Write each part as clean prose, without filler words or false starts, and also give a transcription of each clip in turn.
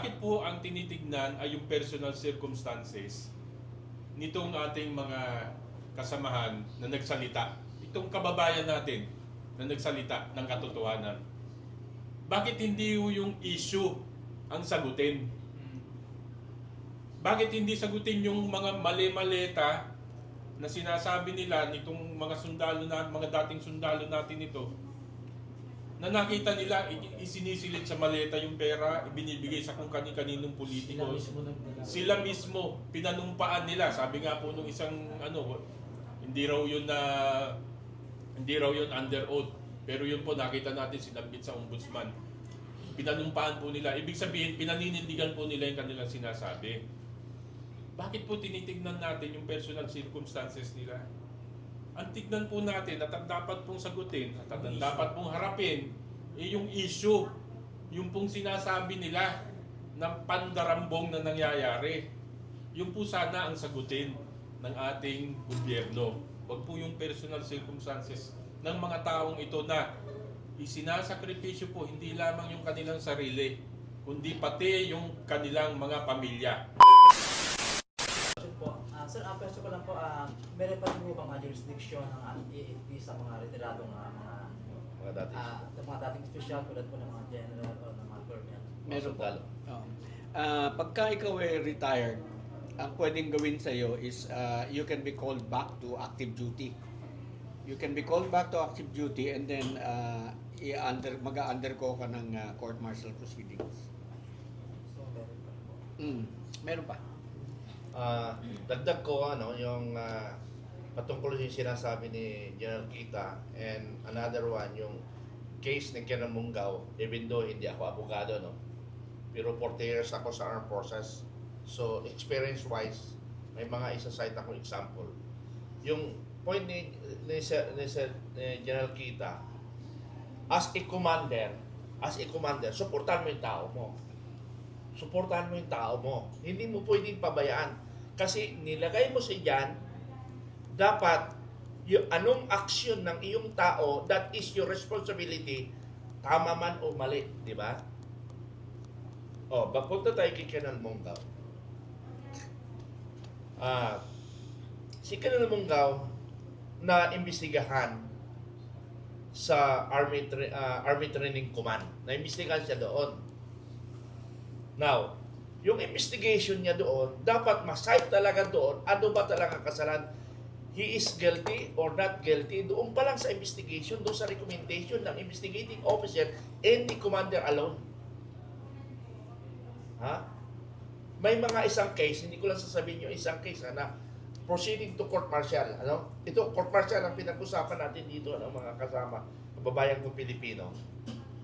Bakit po ang tinitignan ay yung personal circumstances nitong ating mga kasamahan na nagsalita? Itong kababayan natin na nagsalita ng katotohanan. Bakit hindi yung issue ang sagutin? Bakit hindi sagutin yung mga mali-maleta na sinasabi nila nitong mga sundalo na mga dating sundalo natin ito, na nakita nila isinisilid sa maleta yung pera, ibinibigay sa kung kani-kaninong politiko. Sila mismo pinanumpaan nila. Sabi nga po nung isang hindi raw yun under oath. Pero yun po nakita natin sinabit sa ombudsman. Pinanumpaan po nila. Ibig sabihin, pinaninindigan po nila yung kanilang sinasabi. Bakit po tinitignan natin yung personal circumstances nila? Ang tignan po natin at ang dapat pong sagutin at ang dapat pong harapin yung issue, yung pong sinasabi nila ng pandarambong na nangyayari. Yung po sana ang sagutin ng ating gobyerno. Huwag po yung personal circumstances ng mga taong ito na isinasakripisyo po hindi lamang yung kanilang sarili, kundi pati yung kanilang mga pamilya. Sir, pwesto ko lang po, meron pa rin po bang jurisdiction ng AFP sa mga retiradong mga dating official tulad po ng mga general o ng mga colonel? Meron po. Pagka ikaw ay retired, ang pwedeng gawin sa iyo is you can be called back to active duty. You can be called back to active duty and then mag-undergo ka ng court-martial proceedings. So, meron pa po. Meron pa. Dagdag ko yung patungkol yung sinasabi ni General Kita, and another one yung case ni Colonel Mungao. Even though hindi ako abogado, pero 40 years ako sa armed forces, so experience wise may mga isa-cite akong example. Yung point ni General Kita, as a commander, suportahan mo yung tao mo. Suportahan mo yung tao mo. Hindi mo pwedeng pabayaan. Kasi nilagay mo siya dyan, dapat yung anong aksyon ng iyong tao, that is your responsibility, tama man o mali, di ba? Papunta tayo kay Colonel Mungao. Si Colonel Mungao na imbestigahan sa Army Training Command. Na-imbestigahan siya doon. Now, yung investigation niya doon, dapat ma-cite talaga doon, ano ba talaga kasalanan? He is guilty or not guilty? Doon pa lang sa investigation, doon sa recommendation ng investigating officer and the commander alone. May mga isang case, hindi ko lang sasabihin yung isang case na proceeding to court martial. Ito, court martial ang pinag-usapan natin dito ng mga kasama, kababayan kong Pilipino.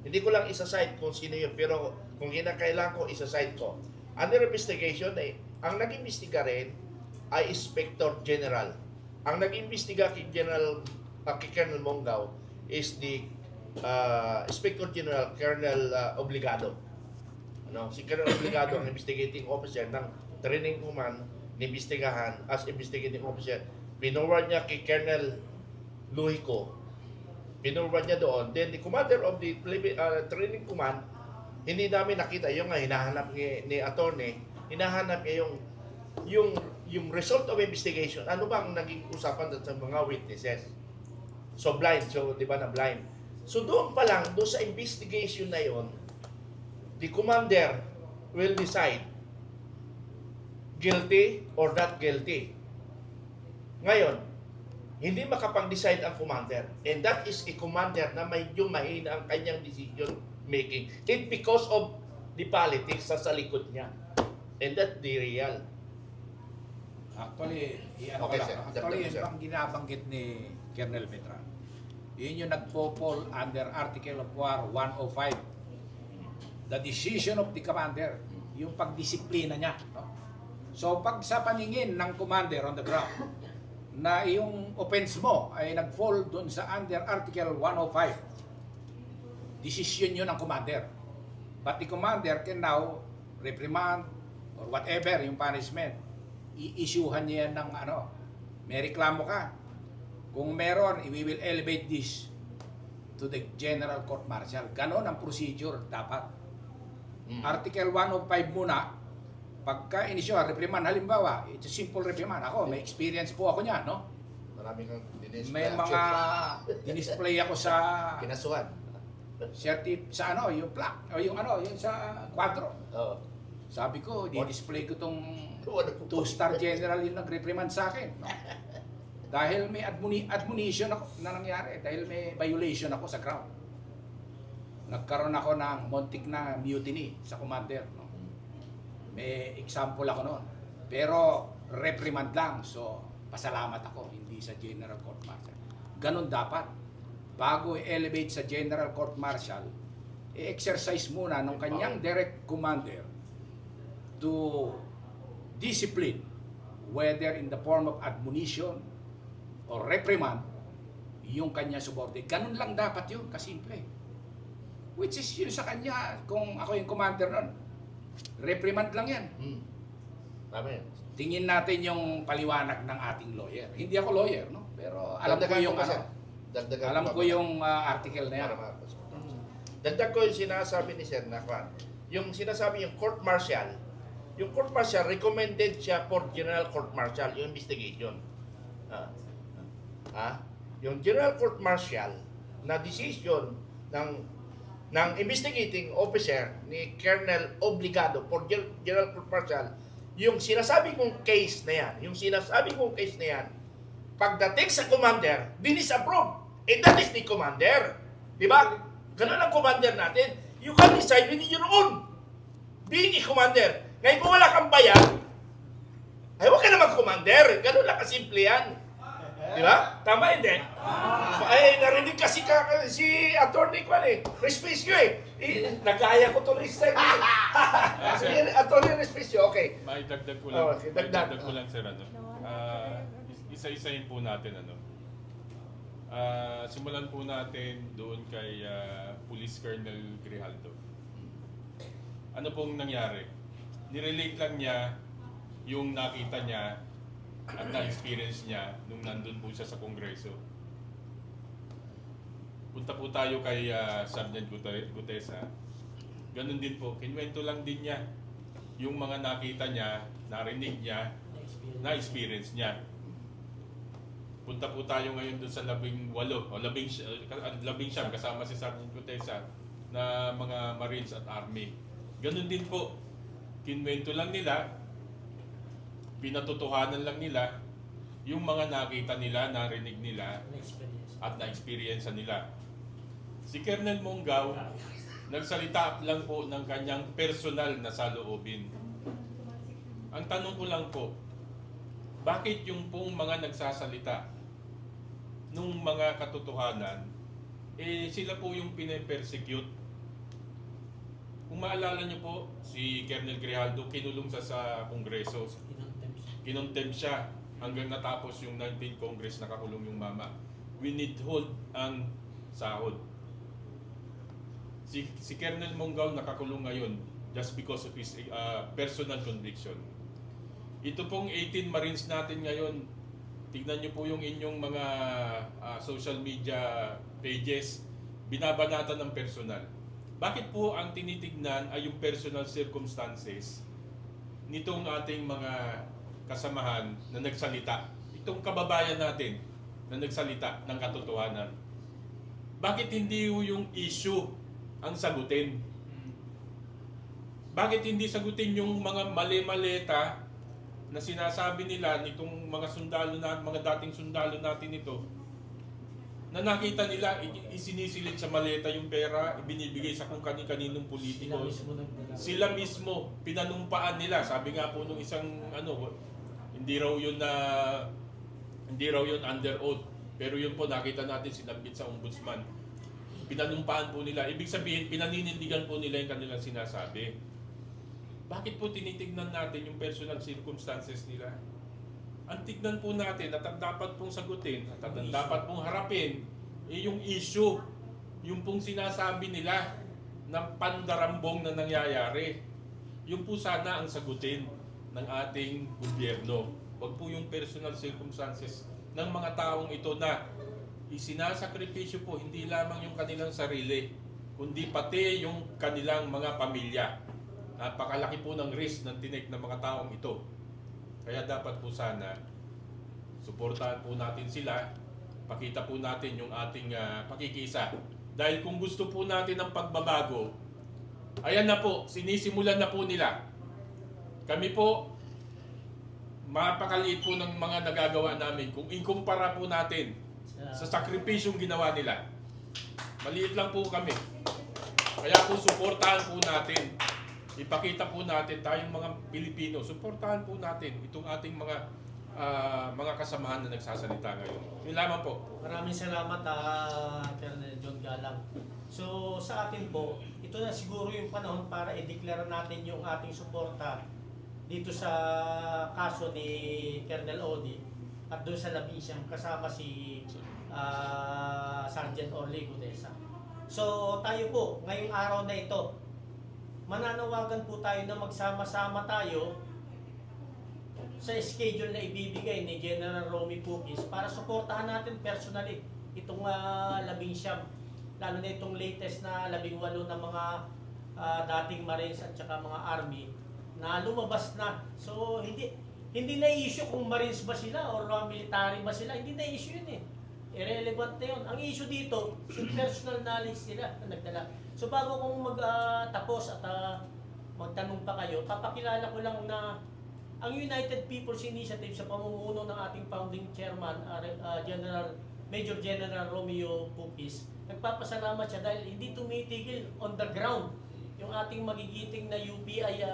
Hindi ko lang isa-cite kung sino yun, pero kung kinakailangan ko, isa-cite ko. Under investigation, ang nag-imbestiga rin ay Inspector General. Ang nag-imbestiga kay Colonel Mungao is the Inspector General, Colonel Obligado. Si Colonel Obligado ang investigating officer ng Training Command, inimbestigahan as investigating officer. Pinoward niya kay Colonel Luhico. Pinurban niya doon. Then the commander of the Training Command, hindi namin nakita yung hinahanap ni attorney, hinahanap niya yung result of investigation. Ano bang naging usapan sa mga witnesses? So blind, so di ba na blind? So doon pa lang, doon sa investigation na yon, the commander will decide guilty or not guilty. Ngayon, hindi makapag-decide ang commander. And that is a commander na medyo mahina ang kanyang decision making. And because of the politics sa likod niya. And that's the real. Actually, Sir. yung ginabanggit ni Colonel Betran, yun yung nagpo-fall under Article of War 105. The decision of the commander, yung pagdisiplina niya. So, pag sa paningin ng commander on the ground, na yung offense mo ay nag-fall doon sa under Article 105, decision yun ng commander. But the commander can now reprimand or whatever yung punishment. I-issuehan niya ng may reklamo ka. Kung meron, we will elevate this to the General Court Martial. Ganon ang procedure dapat. Article 105 muna, pagka inisyo, reprimand, halimbawa, it's a simple reprimand. Ako, may experience po ako niyan, no? Marami kang dinisplay. May mga dinisplay ako sa kinasuhan. sa ano, yung plaque, o yung ano, yung sa kwadro. Oo. Sabi ko, di-display ko tong Wala ko. 2-star general yung nag-reprimand sa akin. No? Dahil may admonition ako na nangyari, dahil may violation ako sa ground. Nagkaroon ako ng muntik na mutiny sa commander. No? May example ako noon. Pero reprimand lang, so pasalamat ako, hindi sa General Court Martial. Ganon dapat. Bago i-elevate sa General Court Martial, i-exercise muna ng kanyang direct commander to discipline, whether in the form of admonition or reprimand, yung kanya subordinate. Ganun lang dapat yun, kasimple. Which is yun sa kanya, kung ako yung commander nun, reprimand lang yan. Tama yan. Tingin natin yung paliwanag ng ating lawyer. Hindi ako lawyer, no? Pero alam ko yung alam ko yung article na yan. Dagdag ko yung sinasabi ni Sir Nakwan. Yung sinasabi yung court martial, recommended siya for General Court Martial, yung investigation. Yung General Court Martial na decision ng investigating officer ni Colonel Obligado for General Court Martial, yung sinasabi kong case na yan, pagdating sa commander, dinisapprove. And that is the commander. Di ba? Ganun ang commander natin. You can decide within your own. Being a commander. Ngayon kung wala kang bayan, ay huwag ka na mag-commander. Ganun lang kasimple yan. Di ba? Tama hindi? Ay, narinig kasi si Atty. Kwan Respicio nagaya ko tuloy sa Atty. Respicio, okay. Maidagdag ko lang. Okay, dagdag. Maidagdag ko lang, sir, ano. Isa-isahin po natin, ano. Simulan po natin doon kay Police Colonel Grijaldo. Ano pong nangyari? Nirelate lang niya yung nakita niya at na-experience niya nung nandun po siya sa Kongreso. Punta po tayo kay Sergeant Gutesa. Ganun din po, kinwento lang din niya yung mga nakita niya, narinig niya, na-experience niya. Punta po tayo ngayon doon sa 18 o 19 kasama si Sergeant Gutesa na mga Marines at Army. Ganun din po, kinwento lang nila, pinatotohanan lang nila yung mga nakita nila, narinig nila at na-experience nila. Si Colonel Mongaw, nagsalita lang po ng kanyang personal na saloobin. Ang tanong ko lang po, bakit yung pong mga nagsasalita nung mga katotohanan, sila po yung pinapersecute? Kung maalala nyo po, si Colonel Grijaldo kinulong sa Kongreso. Kinontempt siya hanggang natapos yung 19th Congress, nakakulong yung mama. Winithhold ang sahod. Si Colonel Mongaw nakakulong ngayon just because of his personal conviction. Ito pong 18 Marines natin ngayon, tignan nyo po yung inyong mga social media pages, binabanatan ng personal. Bakit po ang tinitignan ay yung personal circumstances nitong ating mga kasamahan na nagsalita? Itong kababayan natin na nagsalita ng katotohanan. Bakit hindi yung issue ang sagutin? Bakit hindi sagutin yung mga mali-maleta na sinasabi nila nitong mga sundalo na mga dating sundalo natin ito, na nakita nila isinisilid sa maleta yung pera, ibinibigay sa kung kani-kaninong politiko. Sila mismo pinanumpaan nila. Sabi nga po nung isang hindi raw yun under oath, pero yun po nakita natin sinabit sa ombudsman. Pinanumpaan po nila. Ibig sabihin, pinaninindigan po nila yung kanilang sinasabi. Bakit po tinitignan natin yung personal circumstances nila? Ang tignan po natin at ang dapat pong sagutin at ang dapat pong harapin yung issue, yung pong sinasabi nila ng pandarambong na nangyayari. Yung po sana ang sagutin ng ating gobyerno. Huwag po yung personal circumstances ng mga taong ito na isinasakripisyo po hindi lamang yung kanilang sarili, kundi pati yung kanilang mga pamilya. Napakalaki po ng risk ng tinake ng mga taong ito. Kaya dapat po sana, suportahan po natin sila, pakita po natin yung ating pakikisa. Dahil kung gusto po natin ng pagbabago, ayan na po, sinisimulan na po nila. Kami po, mapakaliit po ng mga nagagawa namin kung inkumpara po natin sa sakripisyong ginawa nila. Maliit lang po kami. Kaya po suportahan po natin. Ipakita po natin tayong mga Pilipino. Suportahan po natin itong ating mga kasamahan na nagsasalita ngayon. Yun lamang po. Maraming salamat Colonel John Galang. So sa atin po, ito na siguro yung panahon para i-declare natin yung ating suporta dito sa kaso ni Colonel Odi at doon sa Labisyang kasama si Sergeant Orly Gudesa. So tayo po, ngayong araw na ito, mananawagan po tayo na magsama-sama tayo sa schedule na ibibigay ni General Romy Pukis para suportahan natin personally itong 19, lalo na itong latest na 18 na mga dating Marines at saka mga Army na lumabas na. So hindi na issue kung Marines ba sila or military ba sila, hindi na issue yun eh. Irrelevant na yun. Ang issue dito, yung personal knowledge nila na nagdala. So bago kong magtapos at magtanong pa kayo, papakilala ko lang na ang United People's Initiative sa pamumuno ng ating founding chairman, Major General Romeo Pukis, nagpapasalamat siya dahil hindi tumitigil on the ground yung ating magigiting na UPI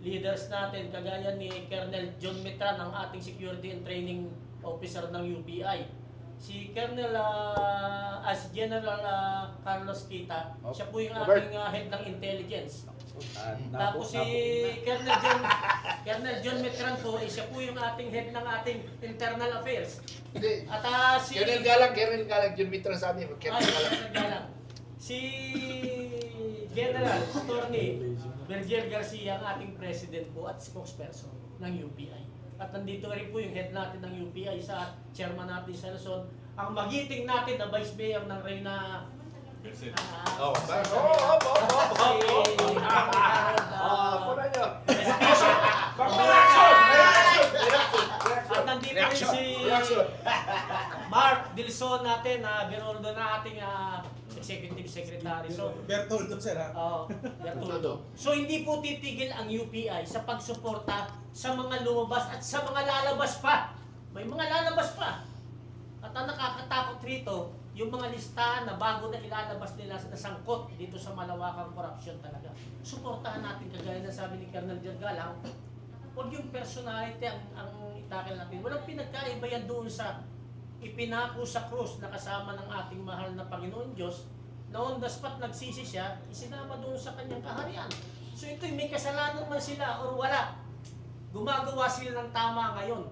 leaders natin, kagaya ni Colonel John Metran, ang ating Security and Training Officer ng UPI. Si Colonel as General Carlos Kita, siya po yung ating head ng intelligence. Tapos si Colonel John Metran po, siya po yung ating head ng ating internal affairs. Hindi. At si Colonel Galang, yung Mitran sa amin. Colonel Galang. Si General Attorney Berger Garcia, ang ating president po at spokesperson ng UPI. At nandito rin po yung head natin ng UPI sa chairman natin sa Luzon, ang magiting natin na Vice Mayor ng Reyna. Vincent. At nandito rin si Mark Dilson natin, Beroldo na ating Executive Secretary. So, Bertoldo, sir, ha? Bertoldo. So hindi po titigil ang UPI sa pagsuporta sa mga lumabas at sa mga lalabas pa. May mga lalabas pa. At ang nakakatakot rito, yung mga listahan na bago na ilalabas nila na sangkot dito sa malawakang korupsyon talaga. Suportahan natin, kagaya na sabi ni Colonel Galang, huwag yung personality ang itakil natin. Walang pinagkaiba yan doon sa ipinako sa krus na kasama ng ating mahal na Panginoon Diyos, na on the spot nagsisi siya, isinama doon sa kanyang kaharian. So ito'y may kasalanan man sila or wala. Gumagawa sila ng tama ngayon.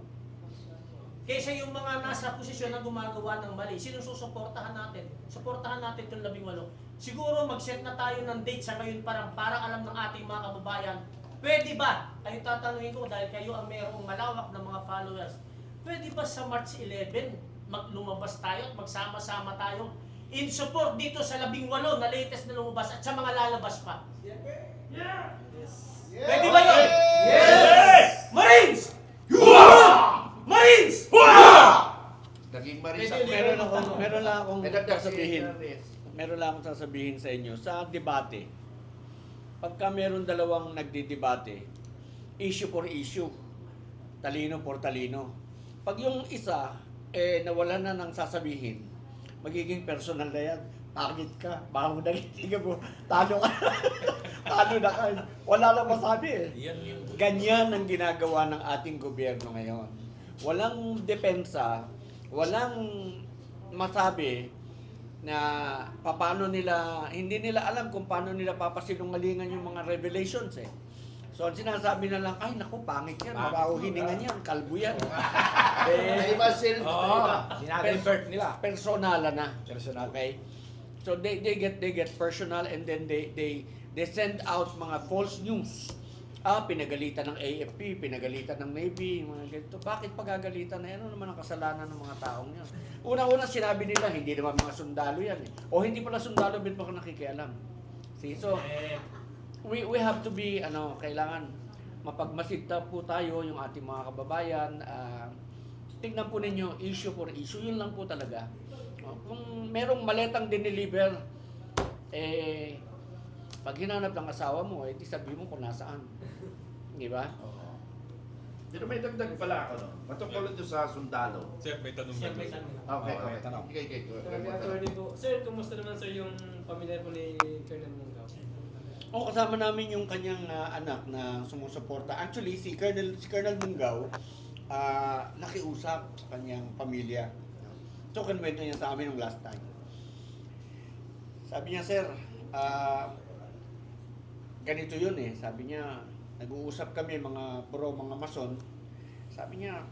Kaysa yung mga nasa posisyon na gumagawa ng mali, sino susuportahan natin? Suportahan natin itong 18. Siguro mag-set na tayo ng date sa ngayon para alam ng ating mga kababayan, pwede ba? Kayo tatanungin ko dahil kayo ang mayroong malawak na mga followers. Pwede ba sa March 11 lumabas tayo at magsama-sama tayo in support dito sa 18 na latest na lumabas at sa mga lalabas pa? Yeah! Pwede ba yun? Yes! Marines! Marines! Naging Marisa. Meron lang akong Nagdagdag si sasabihin. Reyes. Meron lang akong sasabihin sa inyo sa debate. Pagka meron dalawang nagdidebate, issue for issue, talino for talino. Pag yung isa nawala na ng sasabihin, magiging personal na yan. Pangit ka, baho na hindi mo, talo ka. Talo na ka. Wala lang masabi eh. Ganyan ang ginagawa ng ating gobyerno ngayon. Walang depensa, walang masabi na paano nila, hindi nila alam kung paano nila papasinungalingan yung mga revelations eh. So ang sinasabi na lang, ay naku, pangit yan, mabaho hiningan yan, kalbo yan. Ay, iba sila. Sinadivert nila. Personala na. Okay? So they get personal and then they send out mga false news. Pinagalitan ng AFP, pinagalitan ng Navy, mga ganito. Bakit pagagalitan na yan? Ano naman ang kasalanan ng mga taong yan? Una-una sinabi nila, hindi naman mga sundalo yan eh. O hindi pala sundalo, ba't baka nakikialam? See, so, we have to be, kailangan mapagmasid po tayo yung ating mga kababayan. Tingnan po ninyo, issue for issue, yun lang po talaga. Kung merong maletang dineliver, pag hinanap ng asawa mo, di sabi mo kung nasaan. Di ba? Pero may dagdag pala ako, no? Matungkol ito sa sundalo. Sir, may tanong Sir, na may to. tanong lang. Okay, Okay, okay. tanong. Attorney po. Sir, kumusta naman sir yung pamilya po ni Colonel Munggaw? O kasama namin yung kanyang anak na sumusuporta. Actually, si Colonel Munggaw, nakiusap sa kanyang pamilya. So, kanwento niya sa amin yung last time. Sabi niya, sir, ganito yun eh. Sabi niya, nag-uusap kami mga mga mason. Sabi niya,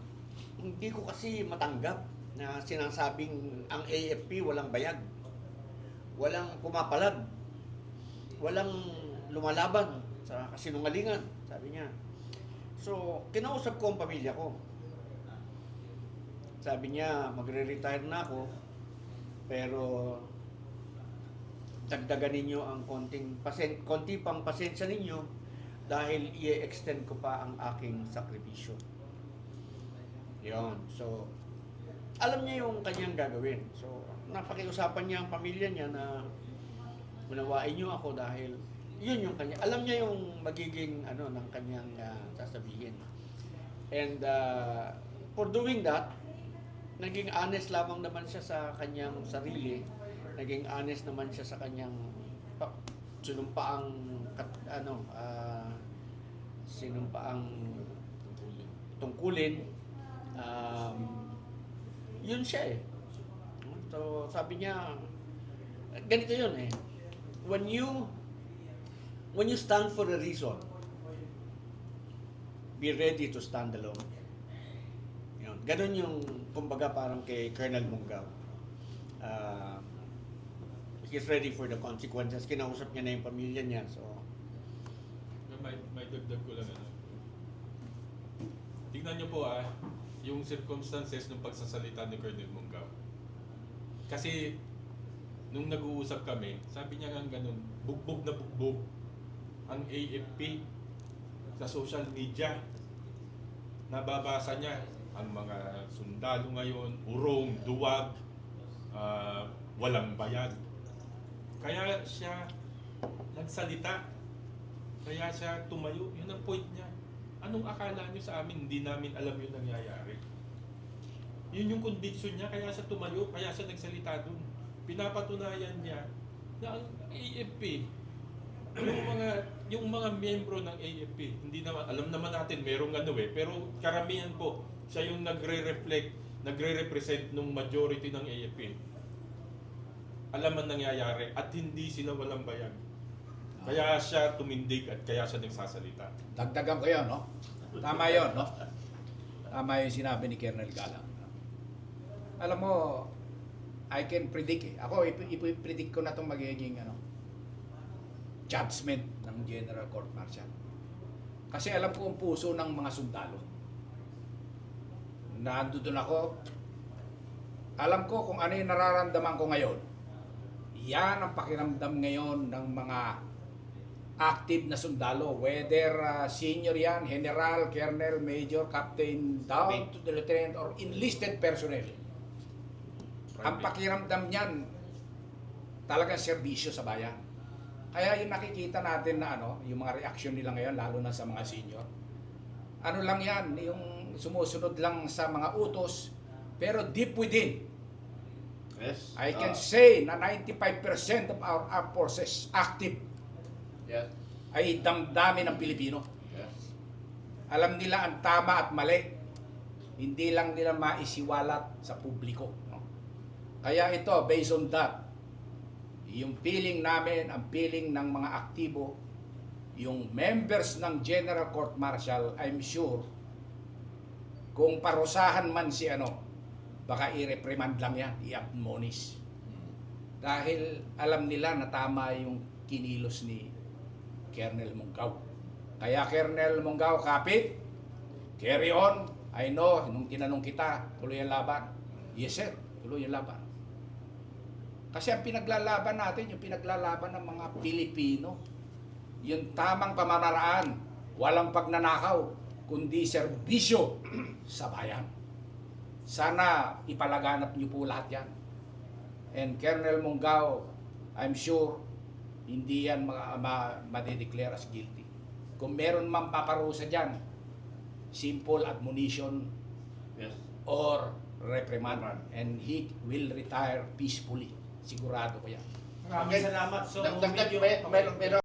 hindi ko kasi matanggap na sinasabing ang AFP walang bayag. Walang pumapalag. Walang lumalaban sa kasinungalingan, sabi niya. So, kinausap ko ang pamilya ko. Sabi niya, magre-retire na ako, pero dagdagan ninyo ang konti pang pasensya ninyo dahil i-extend ko pa ang aking sakripisyo. Yun. So, alam niya yung kanyang gagawin. So, napakiusapan niya ang pamilya niya na unawain niyo ako dahil yun yung kanya. Alam niya yung magiging ng kanyang sasabihin. And for doing that, naging honest lamang naman siya sa kanyang sarili. Naging honest naman siya sa kanyang sinumpaang tungkulin. Yun siya eh. So sabi niya, ganito yun eh. When you stand for a reason, be ready to stand alone. Yun. Ganun yung, kumbaga parang kay Colonel Munggaw. He's ready for the consequences. Kinausap niya na yung pamilya niya. So, May dagdag ko lang. Tingnan niyo po yung circumstances ng pagsasalita ni Colonel Munggaw. Kasi, nung nag-uusap kami, sabi niya nga ganun, bugbog na bugbog ang AFP sa social media. Nababasa niya ang mga sundalo ngayon, urong, duwag, walang bayad. Kaya siya nagsalita. Kaya siya tumayo. Yun ang point niya. Anong akala niyo sa amin? Hindi namin alam yung nangyayari. Yun yung conviction niya. Kaya siya tumayo. Kaya siya nagsalita dun. Pinapatunayan niya na ang AFP, yung mga miyembro ng AFP, hindi naman, alam naman natin merong pero karamihan po, siya yung nagre-represent ng majority ng AFP. Alam ang nangyayari at hindi sila walang bayag. Kaya siya tumindig at kaya siya nagsasalita. Dagdagan ko yun, no? Tama yun, no? Tama yung sinabi ni Colonel Galang. Alam mo, I can predict eh. Ako, ipipredict ko na itong magiging judgment ng General Court Martial. Kasi alam ko ang puso ng mga sundalo. Nandun ako, alam ko kung ano yung nararamdaman ko ngayon. Yan ang pakiramdam ngayon ng mga active na sundalo, whether senior yan, general, colonel, major, captain, down to the lieutenant or enlisted personnel. Ang pakiramdam niyan talagang serbisyo sa bayan. Kaya yung nakikita natin na yung mga reaction nila ngayon, lalo na sa mga senior. Ano lang yan, yung sumusunod lang sa mga utos, pero deep within, Yes. I can say na 95% of our armed forces active Yes. ay damdamin ng Pilipino. Yes. Alam nila ang tama at mali. Hindi lang nila maisiwalat sa publiko. No? Kaya ito, based on that, yung feeling namin, ang feeling ng mga aktibo, yung members ng General Court Martial, I'm sure, kung parusahan man si baka i-reprimand lang yan, i-admonish. Dahil alam nila na tama yung kinilos ni Colonel Munggaw. Kaya Colonel Munggaw, kapit, carry on. I know, nung tinanong kita, tuloy ang laban. Yes sir, tuloy ang laban. Kasi ang pinaglalaban natin, yung pinaglalaban ng mga Pilipino. yung tamang pamamaraan, walang pagnanakaw, kundi serbisyo sa bayan. Sana ipalaganap niyo po lahat yan. And Colonel Mungao, I'm sure, hindi yan madideclare as guilty. Kung meron man paparusa dyan, simple admonition Yes. or reprimand. And he will retire peacefully. Sigurado ko yan. Maraming salamat. So, Dagdag, medyo- meron